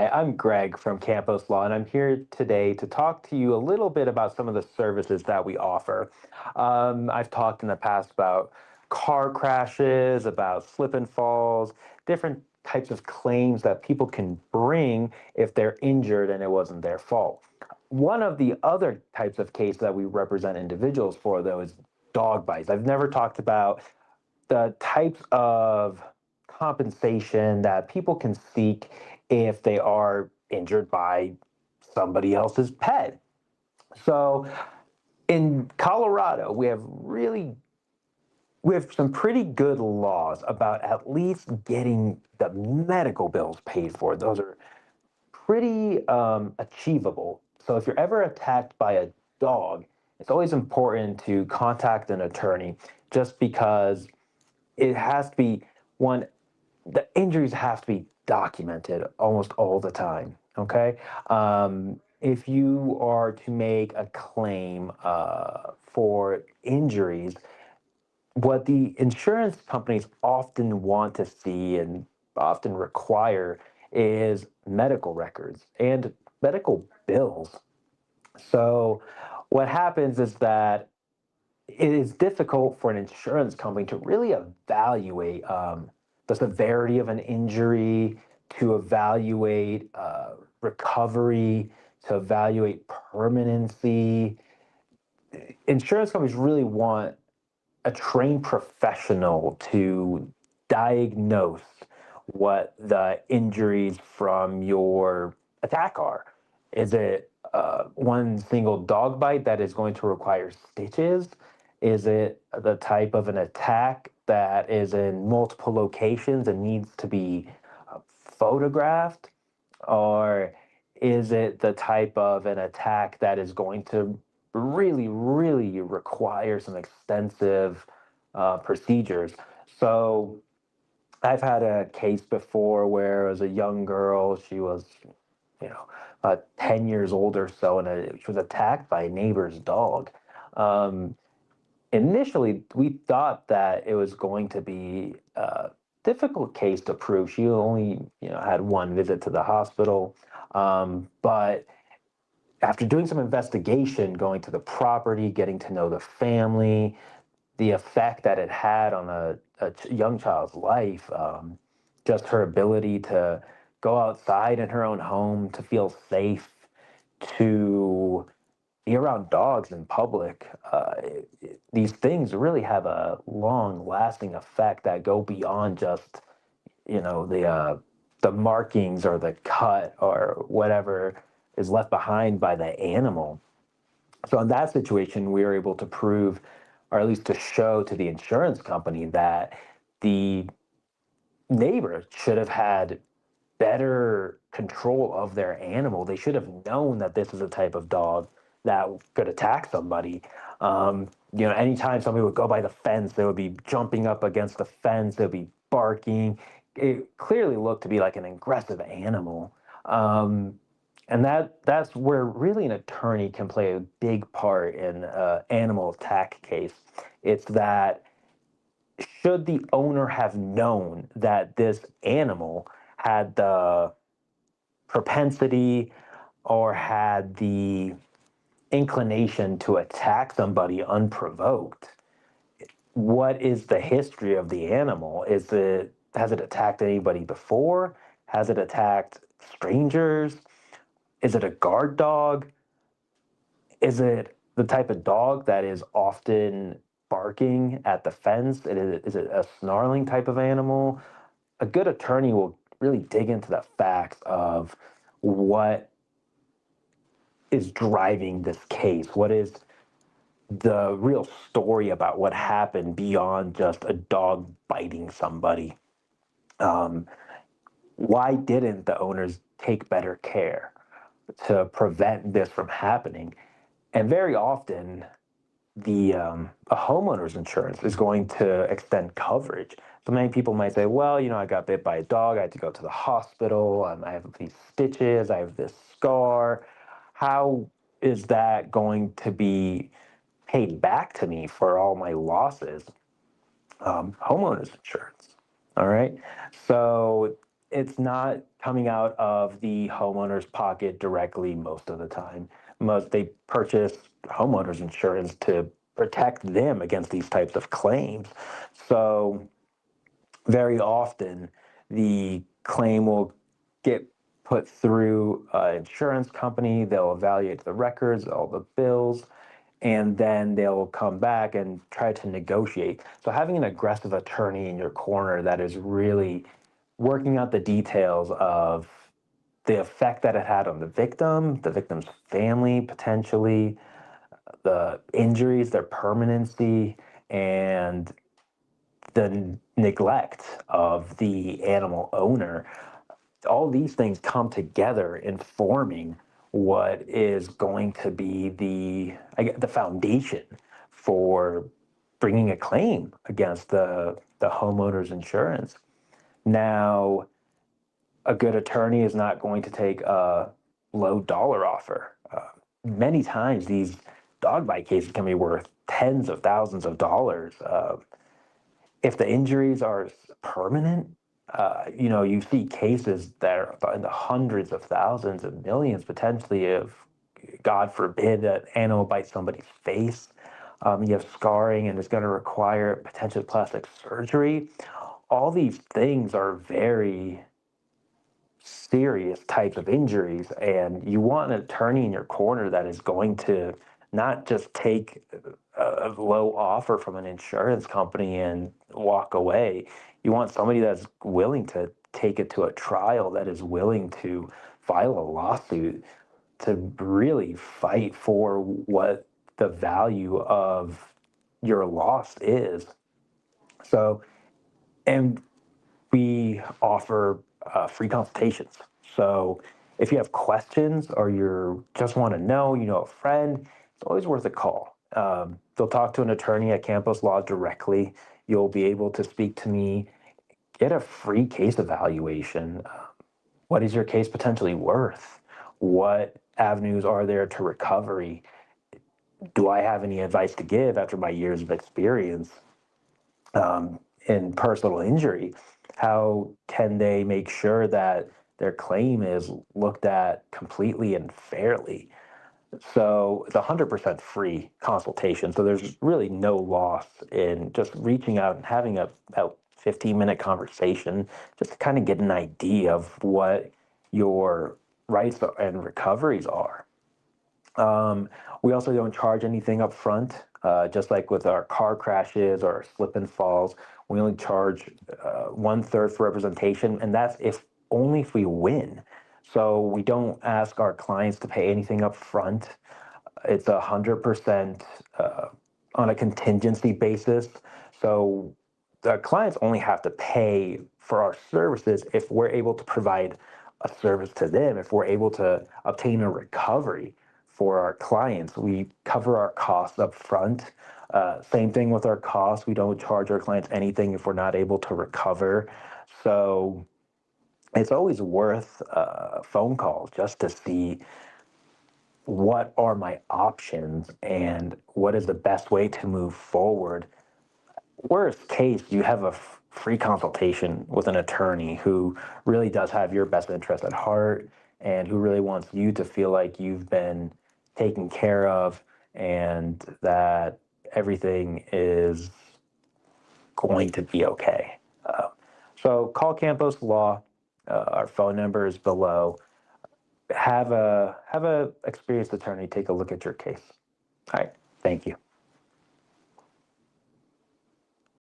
Hi, I'm Greg from Campos Law, and I'm here today to talk to you a little bit about some of the services that we offer. I've talked in the past about car crashes, about slip and falls, different types of claims that people can bring if they're injured and it wasn't their fault. One of the other types of case that we represent individuals for, though, is dog bites. I've never talked about the types of compensation that people can seek if they are injured by somebody else's pet. So in Colorado, we have some pretty good laws about at least getting the medical bills paid for. Those are pretty achievable. So if you're ever attacked by a dog, it's always important to contact an attorney just because it has to be one, the injuries have to be documented almost all the time. Okay. If you are to make a claim for injuries, what the insurance companies often want to see and often require is medical records and medical bills. So, what happens is that it is difficult for an insurance company to really evaluate the severity of an injury, to evaluate recovery, to evaluate permanency. Insurance companies really want a trained professional to diagnose what the injuries from your attack are. Is it one single dog bite that is going to require stitches? Is it the type of an attack that is in multiple locations and needs to be photographed? Or is it the type of an attack that is going to really, really require some extensive procedures? So I've had a case before where it was a young girl. She was, you know, 10 years old or so, and she was attacked by a neighbor's dog. Um, Initially, we thought that it was going to be a difficult case to prove. She only, had one visit to the hospital, but after doing some investigation, going to the property, getting to know the family, the effect that it had on a young child's life, just her ability to go outside in her own home, to feel safe, to be around dogs in public. These things really have a long lasting effect that go beyond just, the markings or the cut or whatever is left behind by the animal. So in that situation, we were able to prove, or at least to show to the insurance company, that the neighbor should have had better control of their animal. They should have known that this is a type of dog that could attack somebody. Anytime somebody would go by the fence, they would be jumping up against the fence, they'd be barking. It clearly looked to be like an aggressive animal. Um, and that's where really an attorney can play a big part in an animal attack case. It's that should the owner have known that this animal had the propensity or had the inclination to attack somebody unprovoked, what is the history of the animal? Has it attacked anybody before? Has it attacked strangers? Is it a guard dog? Is it the type of dog that is often barking at the fence? Is it a snarling type of animal? A good attorney will really dig into the facts of what is driving this case. What is the real story about what happened beyond just a dog biting somebody? Um, why didn't the owners take better care to prevent this from happening? And very often, the a homeowner's insurance is going to extend coverage. So many people might say, well, I got bit by a dog. I had to go to the hospital. I have these stitches. I have this scar. How is that going to be paid back to me for all my losses? Homeowners insurance. All right. So it's not coming out of the homeowner's pocket directly most of the time. Most they purchase homeowners insurance to protect them against these types of claims. So very often the claim will get put through an insurance company. They'll evaluate the records, all the bills, and then they'll come back and try to negotiate. So having an aggressive attorney in your corner that is really working out the details of the effect that it had on the victim's family potentially, the injuries, their permanency, and the neglect of the animal owner. All these things come together in forming what is going to be the foundation for bringing a claim against the homeowner's insurance. Now, a good attorney is not going to take a low dollar offer. Many times, these dog bite cases can be worth tens of thousands of dollars. If the injuries are permanent, you see cases that are in the hundreds of thousands and millions potentially if, God forbid, an animal bites somebody's face. You have scarring and it's going to require potentially plastic surgery. All these things are very serious types of injuries, and you want an attorney in your corner that is going to not just take a low offer from an insurance company and walk away. You want somebody that's willing to take it to a trial, that is willing to file a lawsuit to really fight for what the value of your loss is. So, and we offer free consultations. So if you have questions or you just want to know, a friend, it's always worth a call. They'll talk to an attorney at Campos Law directly. You'll be able to speak to me, get a free case evaluation. What is your case potentially worth? What avenues are there to recovery? Do I have any advice to give after my years of experience? In personal injury, how can they make sure that their claim is looked at completely and fairly? So it's 100% free consultation. So there's really no loss in just reaching out and having a about 15-minute conversation just to kind of get an idea of what your rights and recoveries are. We also don't charge anything up front, just like with our car crashes or slip and falls. We only charge 1/3 for representation, and that's if only if we win. So we don't ask our clients to pay anything up front. It's 100% on a contingency basis. So the clients only have to pay for our services if we're able to provide a service to them, if we're able to obtain a recovery for our clients. We cover our costs up front. Same thing with our costs. We don't charge our clients anything if we're not able to recover. So it's always worth a phone call just to see what are my options and what is the best way to move forward. Worst case, you have a free consultation with an attorney who really does have your best interest at heart and who really wants you to feel like you've been taken care of and that everything is going to be okay. So call Campos Law. Our phone number is below. Have a experienced attorney take a look at your case. All right. Thank you.